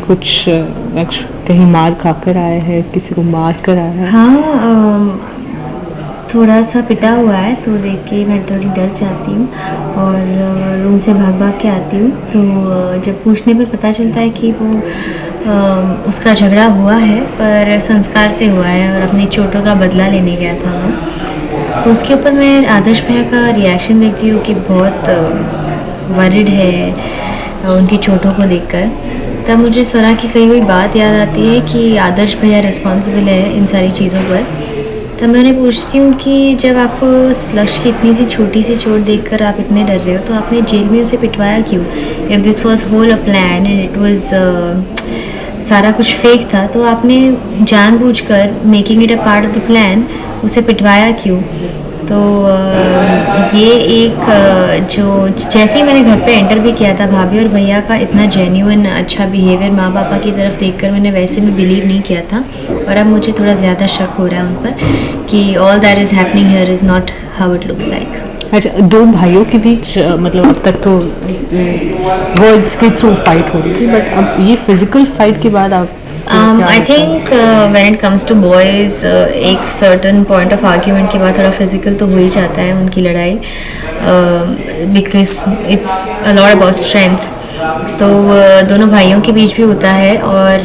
कुछ कहीं मार खाकर आया है, किसी को मार कर आया है? हाँ, थोड़ा सा पिटा हुआ है तो देख के मैं थोड़ी डर जाती हूँ और रूम से भाग भाग के आती हूँ। तो जब पूछने पर पता चलता है कि वो उसका झगड़ा हुआ है पर संस्कार से हुआ है और अपनी चोटों का बदला लेने गया था वो। उसके ऊपर मैं आदर्श भैया का रिएक्शन देखती हूँ कि बहुत वरिड है उनकी चोटों को देखकर। तब मुझे स्वरा की कही हुई बात याद आती है कि आदर्श भैया रिस्पॉन्सिबल है इन सारी चीज़ों पर। तब मैं उन्हें पूछती हूँ कि जब आपको उस लक्ष्य की इतनी सी छोटी सी चोट देखकर आप इतने डर रहे हो तो आपने जेल में उसे पिटवाया क्यों? If this was whole a plan and it was सारा कुछ फेक था तो आपने जानबूझकर making it a part of the plan उसे पिटवाया क्यों? तो ये एक जो जैसे ही मैंने घर पे एंटर भी किया था भाभी और भैया का इतना जेन्युइन अच्छा बिहेवियर माँ पापा की तरफ देखकर मैंने वैसे भी बिलीव नहीं किया था। और अब मुझे थोड़ा ज़्यादा शक हो रहा है उन पर कि all that is happening here is not how it looks like. अच्छा, दो भाइयों के बीच मतलब अब तक तो वर्ड्स के थ्रू फाइट हो रही थी, बट अब ये फिजिकल फाइट के बाद आप I think when it comes to boys एक सर्टन पॉइंट ऑफ आर्ग्यूमेंट के बाद थोड़ा फिजिकल तो हो ही जाता है उनकी लड़ाई, because it's a lot about strength. तो दोनों भाइयों के बीच भी होता है और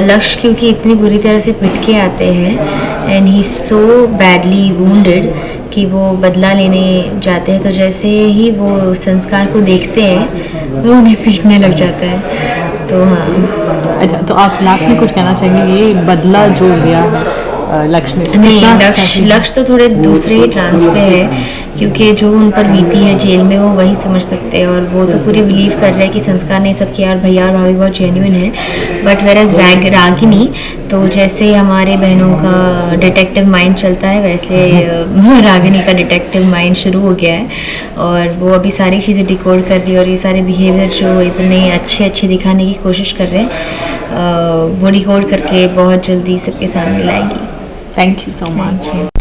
लक्ष्य क्योंकि इतनी बुरी तरह से पिट के आते हैं and he so badly wounded कि वो बदला लेने जाते हैं। तो जैसे ही वो संस्कार को देखते हैं वो उन्हें पीटने लग जाता है। तो हाँ। अच्छा, तो आप लास्ट में कुछ कहना चाहेंगे ये बदला जो लिया है लक्ष्य ने? नहीं, लक्ष्य तो थोड़े दूसरे ही ट्रांस पे है क्योंकि जो उन पर बीती है जेल में वो वही समझ सकते हैं और वो तो पूरे बिलीव कर रहे हैं कि संस्कार ने सब किया और भैया और भाभी बहुत जेन्युइन है। बट वेरएज रागिनी तो जैसे हमारे बहनों का डिटेक्टिव माइंड चलता है वैसे रागिनी का डिटेक्टिव माइंड शुरू हो गया है और वो अभी सारी चीज़ें डिकोड कर रही है और ये सारे बिहेवियर जो इतने अच्छे दिखाने की कोशिश कर रहे हैं वो डिकोड करके बहुत जल्दी सबके सामने लाएगी। Thank you so much.